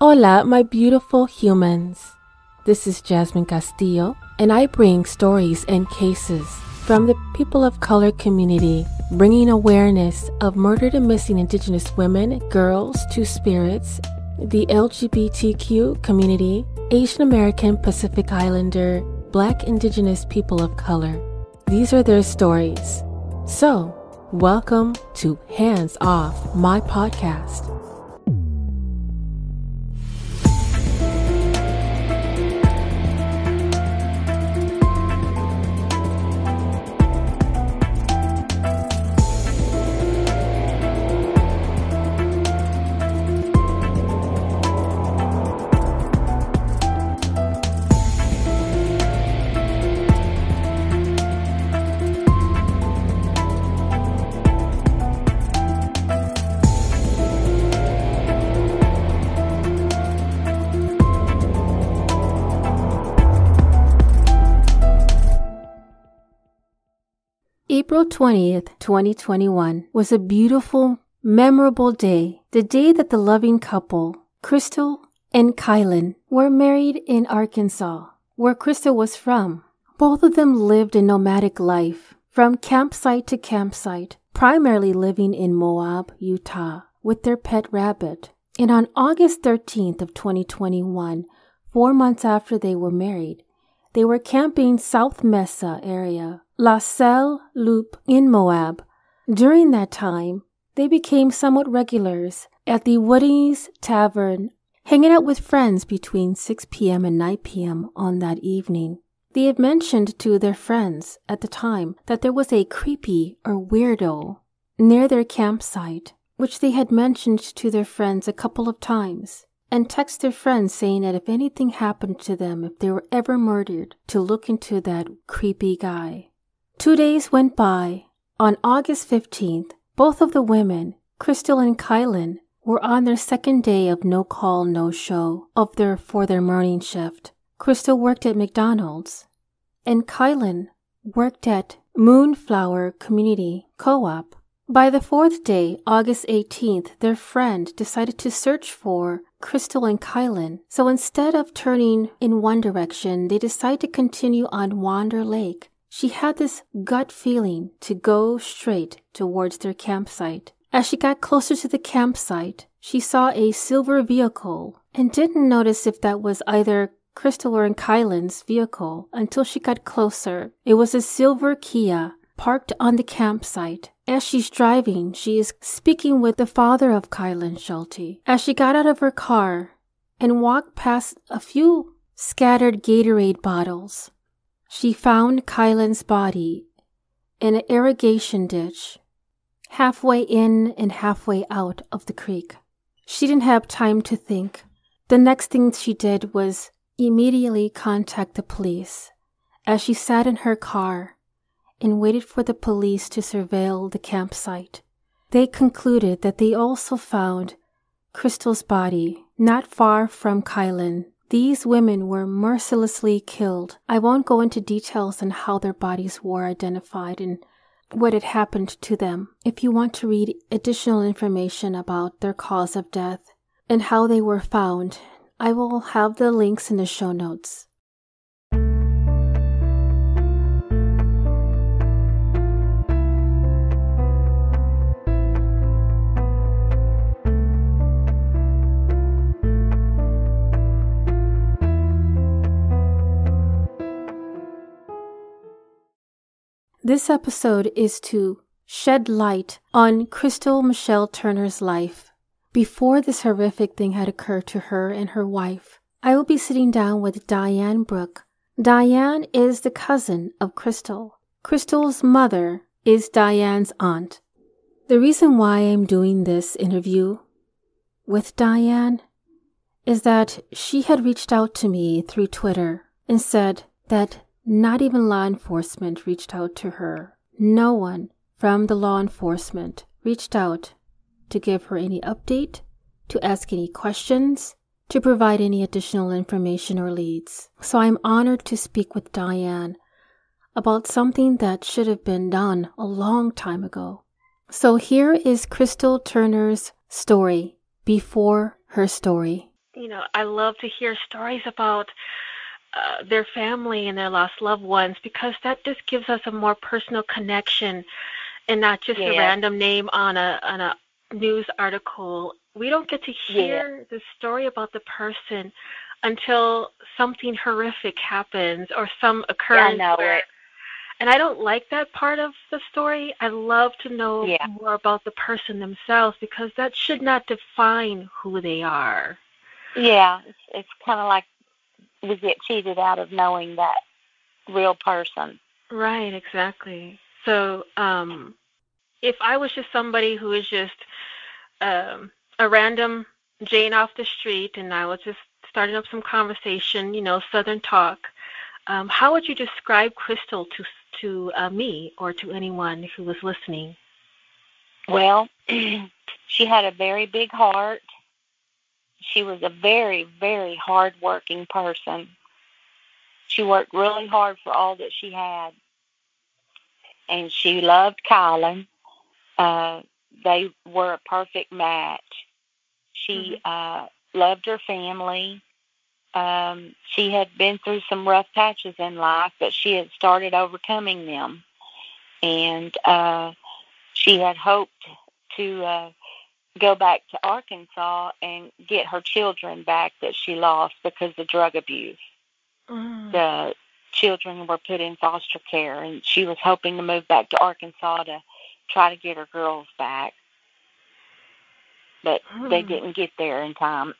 Hola, my beautiful humans. This is Jasmine Castillo, and I bring stories and cases from the people of color community, bringing awareness of murdered and missing Indigenous women, girls, two-spirits, the LGBTQ community, Asian American, Pacific Islander, Black Indigenous people of color. These are their stories. So, welcome to Hands Off, my podcast. April 20th, 2021 was a beautiful, memorable day. The day that the loving couple, Crystal and Kylen, were married in Arkansas, where Crystal was from. Both of them lived a nomadic life, from campsite to campsite, primarily living in Moab, Utah, with their pet rabbit. And on August 13th of 2021, 4 months after they were married, they were camping South Mesa area, Sal Loop in Moab. During that time, they became somewhat regulars at the Woody's Tavern, hanging out with friends between 6 p.m. and 9 p.m. on that evening. They had mentioned to their friends at the time that there was a creepy or weirdo near their campsite, which they had mentioned to their friends a couple of times, and text their friends saying that if anything happened to them, if they were ever murdered, to look into that creepy guy. 2 days went by. On August 15th, both of the women, Crystal and Kylen, were on their second day of no call, no show for their morning shift. Crystal worked at McDonald's, and Kylen worked at Moonflower Community Co-op. By the fourth day, August 18th, their friend decided to search for Crystal and Kylen. So instead of turning in one direction, they decided to continue on Wander Lake. She had this gut feeling to go straight towards their campsite. As she got closer to the campsite, she saw a silver vehicle and didn't notice if that was either Crystal or Kylen's vehicle until she got closer. It was a silver Kia parked on the campsite. As she's driving, she is speaking with the father of Kylen Schulte. As she got out of her car and walked past a few scattered Gatorade bottles, she found Kylen's body in an irrigation ditch, halfway in and halfway out of the creek. She didn't have time to think. The next thing she did was immediately contact the police as she sat in her car and waited for the police to surveil the campsite. They concluded that they also found Crystal's body not far from Kylen. These women were mercilessly killed. I won't go into details on how their bodies were identified and what had happened to them. If you want to read additional information about their cause of death and how they were found, I will have the links in the show notes. This episode is to shed light on Crystal Michelle Turner's life. Before this horrific thing had occurred to her and her wife, I will be sitting down with Diane Brooke. Diane is the cousin of Crystal. Crystal's mother is Diane's aunt. The reason why I'm doing this interview with Diane is that she had reached out to me through Twitter and said that not even law enforcement reached out to her. No one from the law enforcement reached out to give her any update, to ask any questions, to provide any additional information or leads. So I'm honored to speak with Diane about something that should have been done a long time ago. So here is Crystal Turner's story before her story. The I love to hear stories about their family and their lost loved ones, because that just gives us a more personal connection and not just a random name on a news article. We don't get to hear the story about the person until something horrific happens or some occurrence. I know it. And I don't like that part of the story. I love to know more about the person themselves, because that should not define who they are. Yeah, it's kind of like we get cheated out of knowing that real person. Right, exactly. So if I was just somebody who is just a random Jane off the street, and I was just starting up some conversation, Southern talk, how would you describe Crystal to me or to anyone who was listening? Well, she had a very big heart. She was a very, very hard-working person. She worked really hard for all that she had. And she loved Kylen. They were a perfect match. She loved her family. She had been through some rough patches in life, but she had started overcoming them. And she had hoped to go back to Arkansas and get her children back that she lost because of drug abuse. The children were put in foster care, and she was hoping to move back to Arkansas to try to get her girls back. But they didn't get there in time.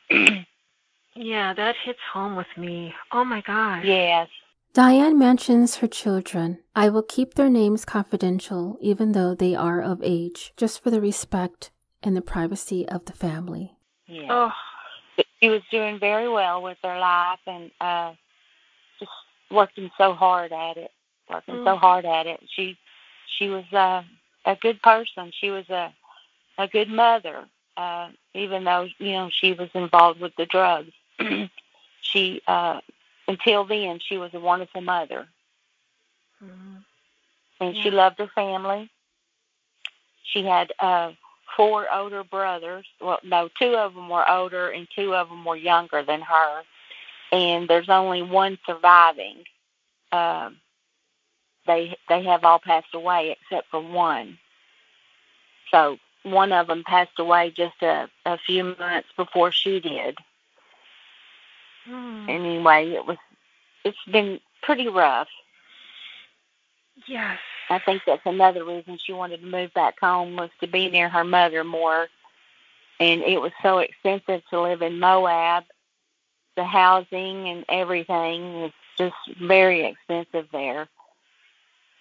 Yeah, that hits home with me. Oh, my gosh. Yes. Diane mentions her children. I will keep their names confidential, even though they are of age, just for the respect and the privacy of the family. Yeah. Oh. But she was doing very well with her life, and just working so hard at it. She was a good person. She was a good mother, even though, she was involved with the drugs. She, until then, she was a wonderful mother. And she loved her family. She had 4 older brothers. Well, no, 2 of them were older and 2 of them were younger than her. And there's only one surviving. They have all passed away except for one. So one of them passed away just a few months before she did. Anyway, it's been pretty rough. Yes. I think that's another reason she wanted to move back home, was to be near her mother more. And it was so expensive to live in Moab. The housing and everything was just very expensive there.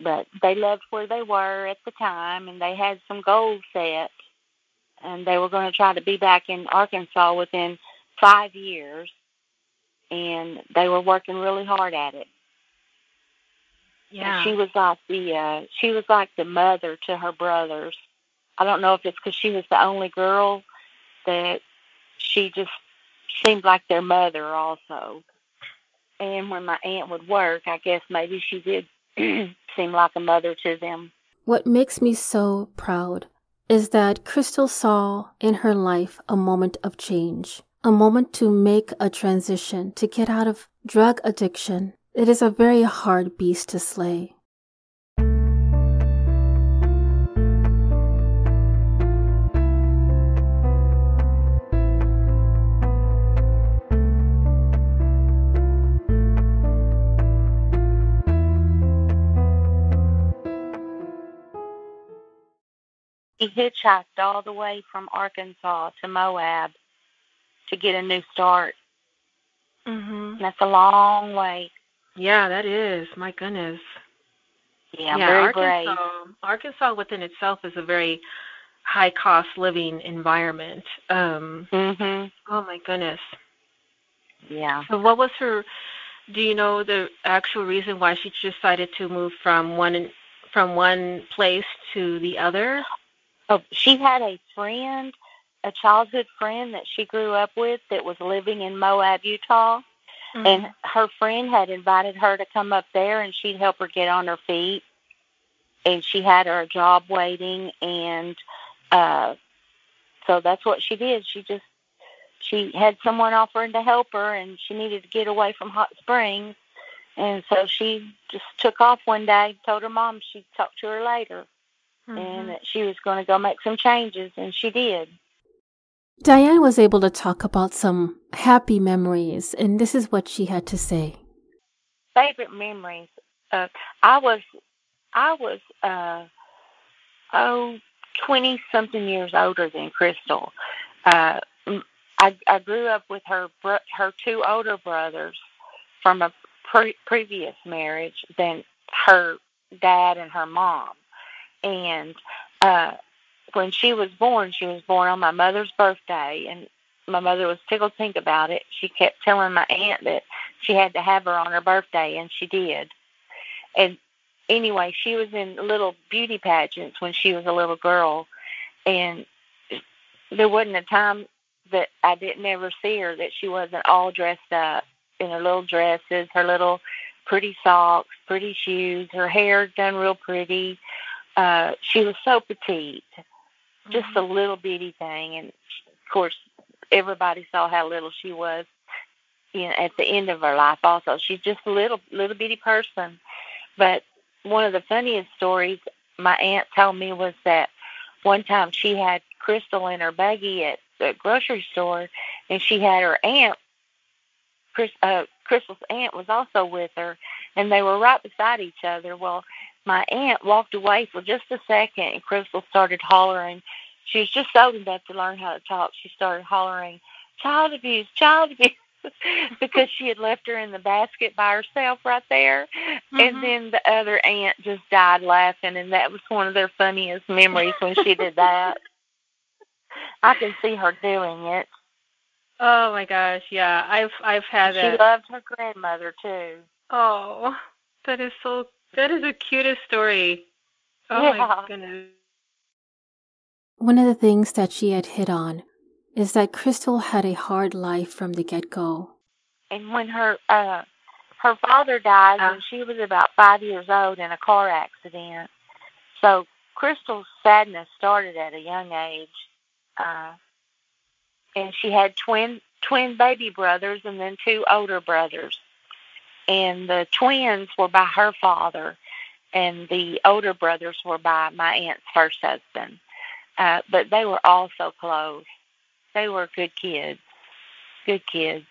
But they loved where they were at the time, and they had some goals set. And they were going to try to be back in Arkansas within 5 years. And they were working really hard at it. Yeah. And she was like the mother to her brothers. I don't know if it's because she was the only girl that she just seemed like their mother also. And when my aunt would work, I guess maybe she did seem like a mother to them. What makes me so proud is that Crystal saw in her life a moment of change, a moment to make a transition, to get out of drug addiction. It is a very hard beast to slay. He hitchhiked all the way from Arkansas to Moab to get a new start. That's a long way. Yeah, that is. My goodness. Yeah, very brave. Arkansas within itself is a very high-cost living environment. Oh, my goodness. Yeah. So what was her, do you know the actual reason why she decided to move from one place to the other? Oh, she had a friend, a childhood friend that she grew up with that was living in Moab, Utah. And her friend had invited her to come up there, and she'd help her get on her feet. And she had her a job waiting, and so that's what she did. She just she had someone offering to help her, and she needed to get away from Hot Springs. And so she just took off one day, told her mom she'd talk to her later, and that she was going to go make some changes, and she did. Diane was able to talk about some happy memories, and this is what she had to say. Favorite memories. I was 20-something years older than Crystal. I grew up with her two older brothers from a previous marriage than her dad and her mom. And when she was born on my mother's birthday, and my mother was tickled pink about it. She kept telling my aunt that she had to have her on her birthday, and she did. And anyway, she was in little beauty pageants when she was a little girl, and there wasn't a time that I didn't ever see her that she wasn't all dressed up in her little dresses, her little pretty socks, pretty shoes, her hair done real pretty. She was so petite, just a little bitty thing. And, of course, everybody saw how little she was at the end of her life also. She's just a little bitty person. But one of the funniest stories my aunt told me was that one time she had Crystal in her buggy at the grocery store, and she had her aunt, Crystal's aunt was also with her, and they were right beside each other. Well, my aunt walked away for just a second, and Crystal started hollering. She was just old enough to learn how to talk. She started hollering, "Child abuse, child abuse," because she had left her in the basket by herself right there. And then the other aunt just died laughing, and that was one of their funniest memories when she did that. I can see her doing it. Oh my gosh, yeah, I've had that. She loved her grandmother too. Oh, that is the cutest story. Oh yeah. my goodness. One of the things that she had hit on is that Crystal had a hard life from the get-go. And when her father died when she was about 5 years old in a car accident, so Crystal's sadness started at a young age. And she had twin baby brothers and then two older brothers. And the twins were by her father, and the older brothers were by my aunt's first husband. But they were all so close. They were good kids. Good kids.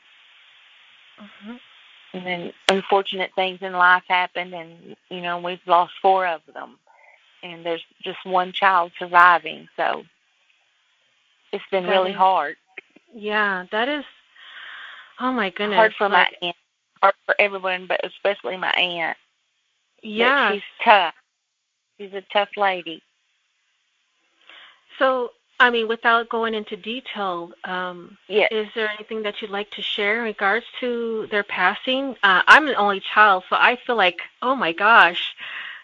And then unfortunate things in life happened, and, we've lost 4 of them. And there's just one child surviving, so it's been really hard. Yeah, that is, oh my goodness. Hard for my aunt, hard for everyone, but especially my aunt. Yeah. But she's tough. She's a tough lady. So, without going into detail, is there anything that you'd like to share in regards to their passing? I'm an only child, so I feel like, oh my gosh,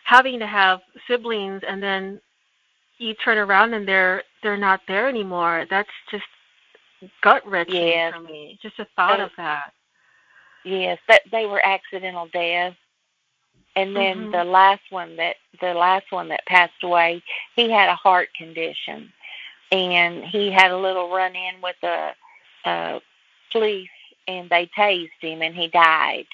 having to have siblings and then you turn around and they're not there anymore. That's just gut-wrenching for me. Just the thought of that. Yes, they were accidental deaths. And then the last one that passed away, he had a heart condition, and he had a little run-in with the police, and they tased him, and he died.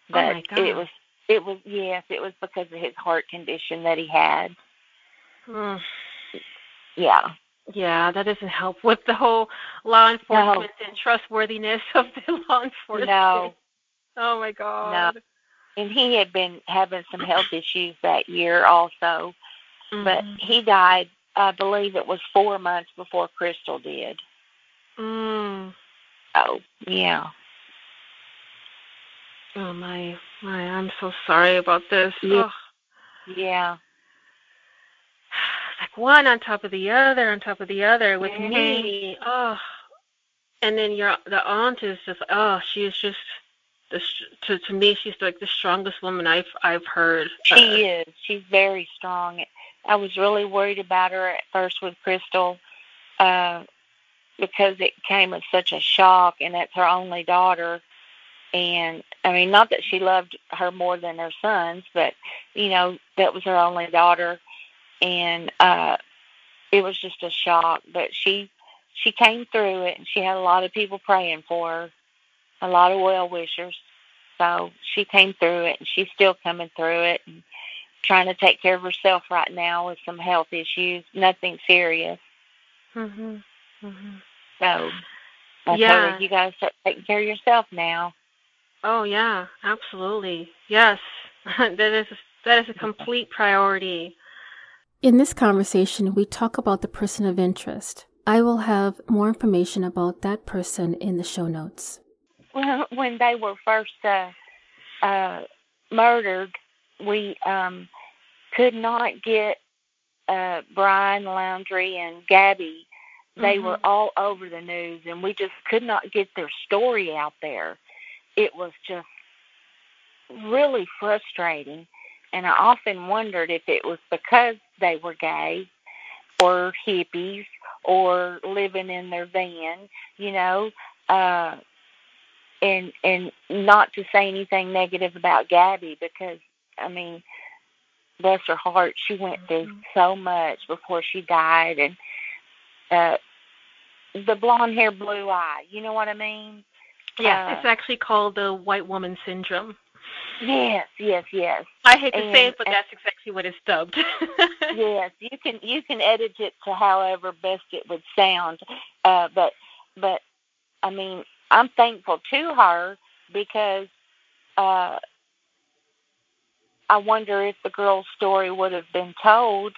But oh my God. it was because of his heart condition that he had. Yeah. Yeah, that doesn't help with the whole law enforcement and trustworthiness of the law enforcement. No. Oh my God. No. And he had been having some health issues that year also. But he died, I believe it was 4 months before Crystal did. Oh, yeah. Oh my, I'm so sorry about this. Yeah. Yeah. Like one on top of the other with me. Oh. And then the aunt is just, she is just, to me, she's like the strongest woman I've heard. She is. She's very strong. I was really worried about her at first with Crystal because it came as such a shock, and that's her only daughter. And, not that she loved her more than her sons, but, that was her only daughter. And it was just a shock. But she she came through it, and she had a lot of people praying for her, a lot of well-wishers. So she came through it, and she's still coming through it and trying to take care of herself right now with some health issues, nothing serious. Mhm. Mhm. So I told her, you got to start taking care of yourself now. Oh, yeah, absolutely. Yes. That is a complete priority. In this conversation, we talk about the person of interest. I will have more information about that person in the show notes. Well, when they were first murdered, we could not get Brian Laundrie and Gabby. They were all over the news, and we just could not get their story out there. It was just really frustrating, and I often wondered if it was because they were gay or hippies or living in their van, and not to say anything negative about Gabby, because, I mean, bless her heart, she went through so much before she died, and the blonde hair, blue eye, you know what I mean? Yeah, it's actually called the white woman syndrome. Yes. I hate to say it, but that's exactly what it's dubbed. Yes, you can edit it to however best it would sound, but I mean, I'm thankful to her, because I wonder if the girl's story would have been told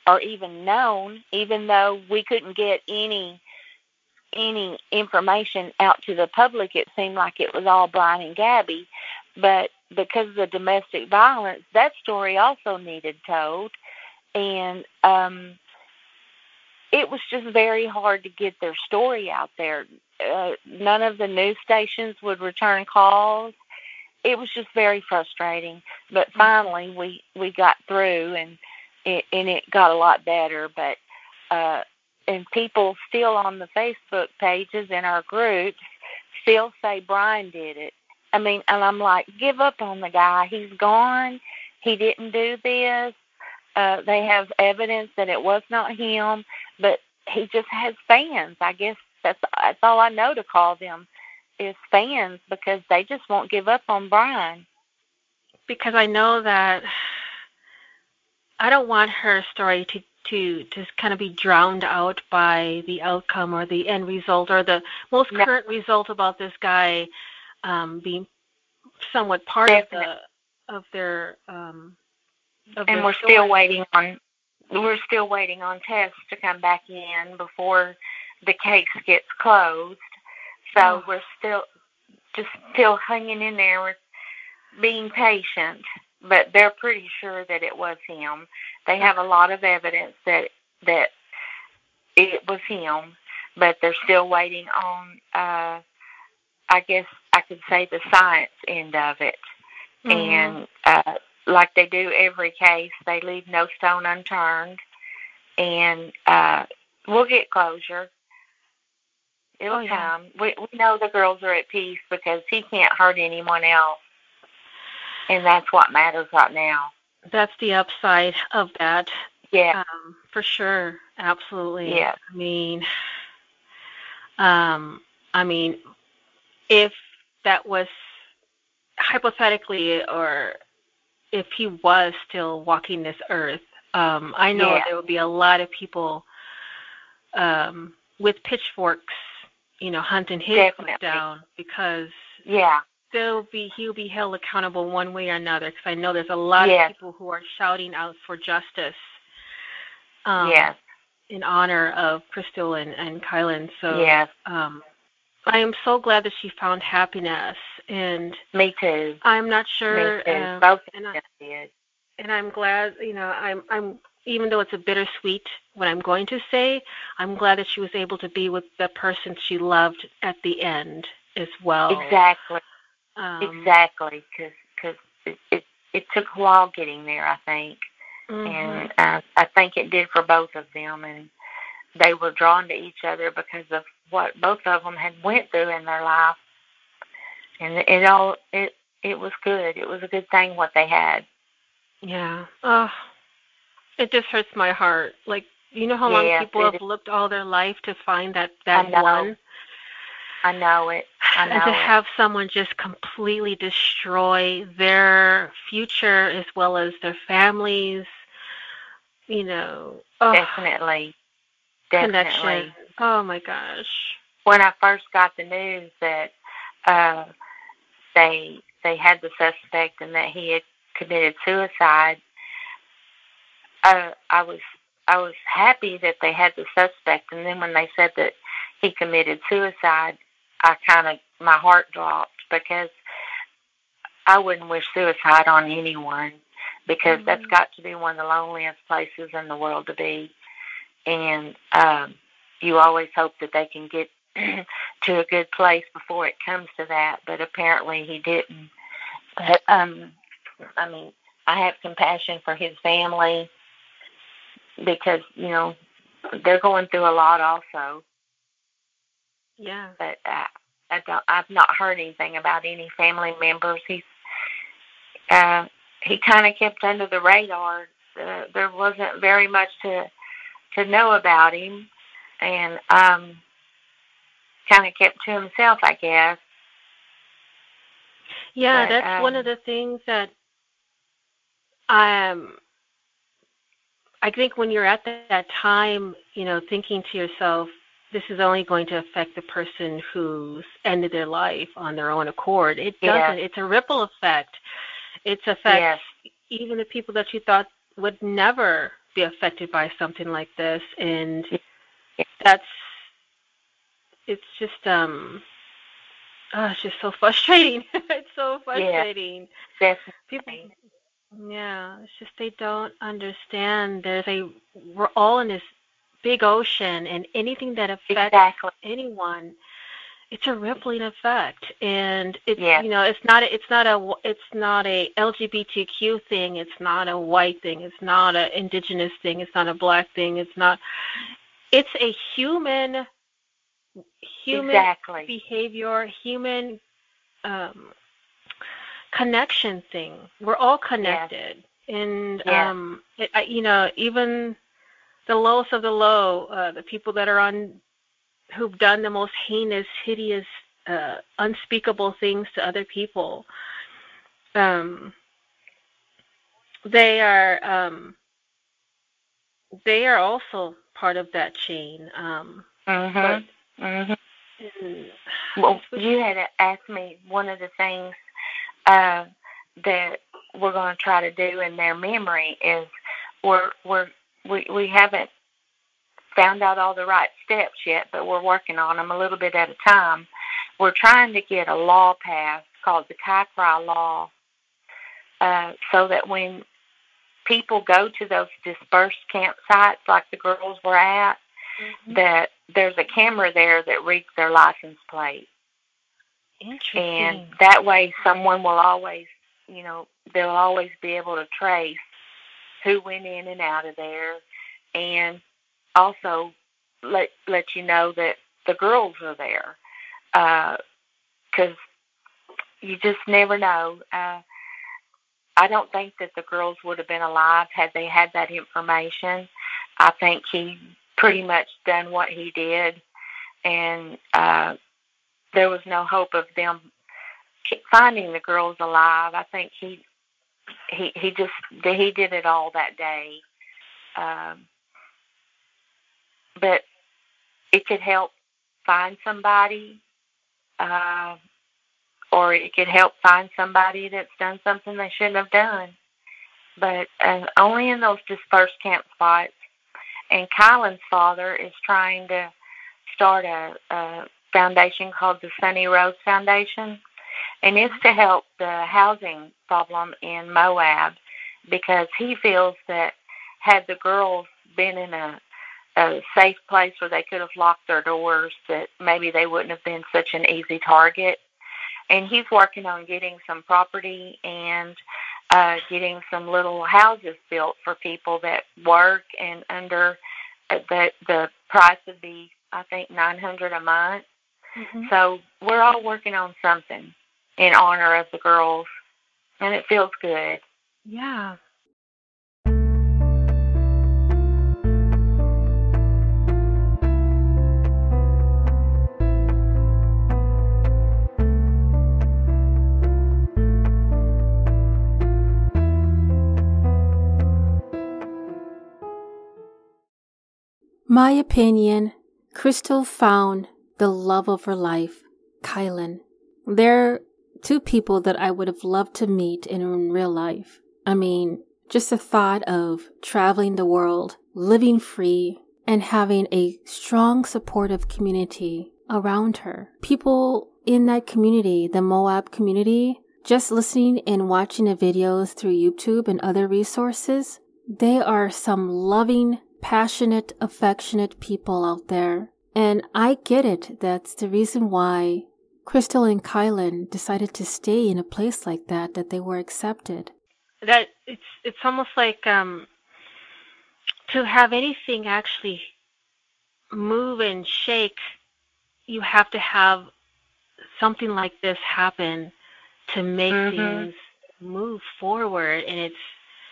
or even known, even though we couldn't get any information out to the public. It seemed like it was all Brian and Gabby, but because of the domestic violence, that story also needed told, and it was just very hard to get their story out there. None of the news stations would return calls. It was just very frustrating, but finally we got through, and it got a lot better, but and people still on the Facebook pages in our groups still say Brian did it. I mean, and I'm like, give up on the guy. He's gone. He didn't do this. They have evidence that it was not him, but he just has fans. I guess that's all I know to call them, is fans, because they just won't give up on Brian. Because I know that I don't want her story to just kind of be drowned out by the outcome or the end result or the most current result about this guy being somewhat part of their and we're story. We're still waiting on tests to come back in before the case gets closed. So we're still hanging in there with being patient, but they're pretty sure that it was him. They have a lot of evidence that it was him, but they're still waiting on, I guess I could say, the science end of it. And like they do every case, they leave no stone unturned, and we'll get closure. It'll come. We know the girls are at peace because he can't hurt anyone else, and that's what matters right now. That's the upside of that. Yeah. For sure. Absolutely. Yeah. I mean, if that was hypothetically, or if he was still walking this earth, I know there would be a lot of people with pitchforks, hunting his foot down, because he'll be held accountable one way or another, because I know there's a lot of people who are shouting out for justice in honor of Crystal and Kylen. So I am so glad that she found happiness. And me too. I'm not sure. Me too. Both of them did. And I'm glad, I'm even though it's a bittersweet what I'm going to say, I'm glad that she was able to be with the person she loved at the end as well. Exactly. Exactly, because it took a while getting there, I think. And I think it did for both of them, and they were drawn to each other because of what both of them had went through in their life. And it was good. It was a good thing what they had. Yeah. Oh, it just hurts my heart. Like, You know how long people have looked all their life to find that one? I know it. And to have someone just completely destroy their future as well as their families, Definitely. Connection. Oh, my gosh. When I first got the news that they had the suspect and that he had committed suicide, I was happy that they had the suspect, and then when they said that he committed suicide, my heart dropped, because I wouldn't wish suicide on anyone, because that's got to be one of the loneliest places in the world to be, and you always hope that they can get to a good place before it comes to that, but apparently he didn't. But I have compassion for his family, because they're going through a lot also. Yeah. But I've not heard anything about any family members. He kind of kept under the radar. There wasn't very much to know about him, and kind of kept to himself, I guess. Yeah, but, that's one of the things that I think when you're at that time, thinking to yourself, this is only going to affect the person who's ended their life on their own accord. It doesn't. It's a ripple effect. It affects even the people that you thought would never be affected by something like this, and it's just it's just so frustrating. It's so frustrating. Yeah, people, it's just they don't understand. We're all in this big ocean, and anything that affects anyone, it's a rippling effect, and it's it's not a LGBTQ thing, it's not a white thing, it's not an indigenous thing, it's not a black thing, it's a human behavior, human connection thing. We're all connected, and even the lowest of the low, the people that are who've done the most heinous, hideous, unspeakable things to other people, they are also part of that chain. Well, you had asked me one of the things that we're going to try to do in their memory is we haven't found out all the right steps yet, but we're working on them a little bit at a time. We're trying to get a law passed called the Kai law, so that when people go to those dispersed campsites like the girls were at, that there's a camera there that reads their license plate. Interesting. And that way someone will always, they'll always be able to trace who went in and out of there, and also let you know that the girls are there, because you just never know. I don't think that the girls would have been alive had they had that information. I think he pretty much done what he did, and there was no hope of them finding the girls alive. I think he did it all that day. But it could help find somebody, or it could help find somebody that's done something they shouldn't have done. But only in those dispersed campsites. And Kylen's father is trying to start a foundation called the Sunny Rose Foundation, and it's to help the housing problem in Moab, because he feels that had the girls been in a safe place where they could have locked their doors, that maybe they wouldn't have been such an easy target. And he's working on getting some property and getting some little houses built for people that work, and under the price would be, I think, $900 a month. So we're all working on something in honor of the girls, and it feels good. Yeah. My opinion, Crystal found the love of her life, Kylen. They're two people that I would have loved to meet in real life. I mean, just the thought of traveling the world, living free, and having a strong, supportive community around her. People in that community, the Moab community, just listening and watching the videos through YouTube and other resources, they are some loving, passionate, affectionate people out there. And I get it. That's the reason why Crystal and Kylen decided to stay in a place like that they were accepted. That it's almost like to have anything actually move and shake, you have to have something like this happen to make things move forward. And it's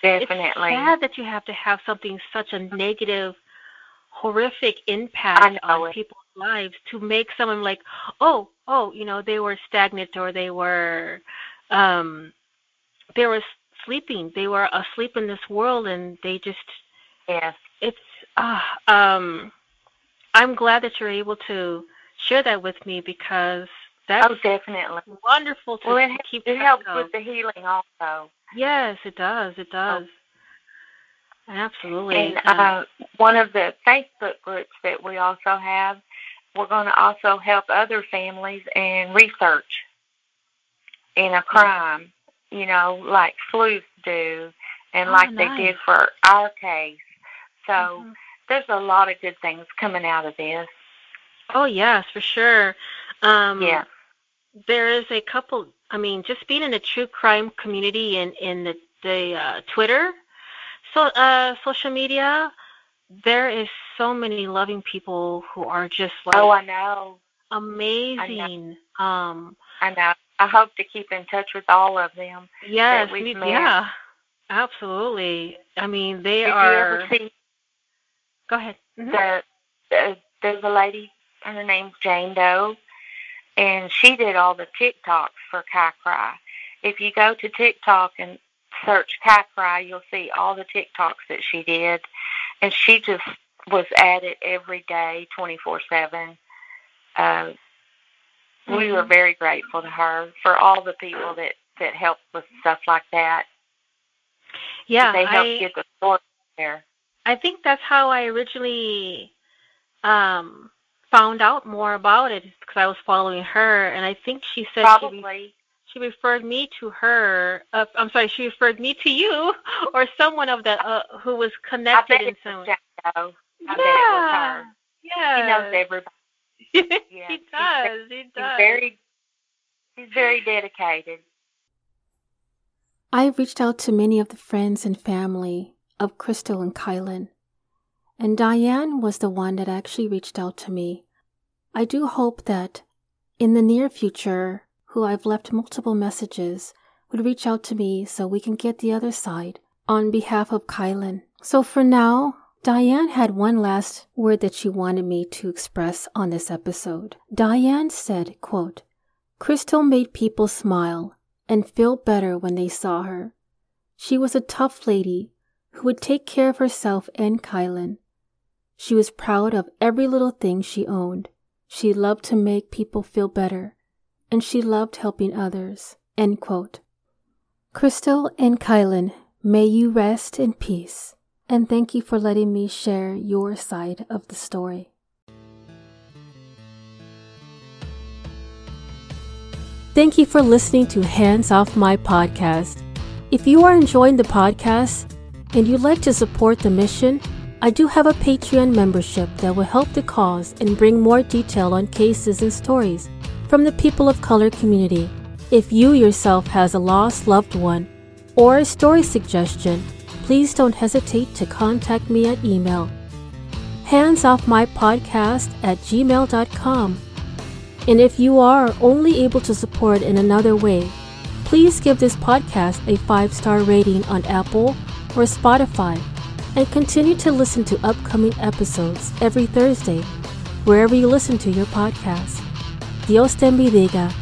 definitely sad that you have to have something such a negative, horrific impact on people's lives to make someone like, they were stagnant, or they were sleeping. They were asleep in this world, and they just, it's, I'm glad that you're able to share that with me, because that's definitely wonderful to keep it helps with the healing also. Yes, it does. It does. Absolutely. And one of the Facebook groups that we also have, we're going to also help other families in research in a crime, like sleuths do, and like they did for our case. So there's a lot of good things coming out of this. Oh, yes, for sure. There is a couple, just being in the true crime community in the Twitter, social media, there is so many loving people who are just like, I know, amazing. I know. I hope to keep in touch with all of them. Yes, absolutely. They are. Did you ever see? Go ahead. There's a lady, her name's Jane Doe, and she did all the TikToks for Kai Cry. If you go to TikTok and search Kai Cry, you'll see all the TikToks that she did, and she just was at it every day, 24/7. We were very grateful to her for all the people that helped with stuff like that. Yeah, they helped get the story there. I think that's how I originally found out more about it, because I was following her, and I think she said she referred me to her. She referred me to you or someone of the who was connected in some way. I bet it was her. Yeah, she knows everybody. Yeah, he does. He's very dedicated. I reached out to many of the friends and family of Crystal and Kylen, and Diane was the one that actually reached out to me. I do hope that in the near future, who I've left multiple messages, would reach out to me so we can get the other side on behalf of Kylen. So for now, Diane had one last word that she wanted me to express on this episode. Diane said, quote, "Crystal made people smile and feel better when they saw her. She was a tough lady who would take care of herself and Kylen. She was proud of every little thing she owned. She loved to make people feel better, and she loved helping others." End quote. Crystal and Kylen, may you rest in peace. And thank you for letting me share your side of the story. Thank you for listening to Hands Off My Podcast. If you are enjoying the podcast and you'd like to support the mission, I do have a Patreon membership that will help the cause and bring more detail on cases and stories from the people of color community. If you yourself has a lost loved one or a story suggestion, please don't hesitate to contact me at email, handsoffmypodcast@gmail.com. And if you are only able to support in another way, please give this podcast a 5-star rating on Apple or Spotify, and continue to listen to upcoming episodes every Thursday, wherever you listen to your podcast. Dios te bendiga.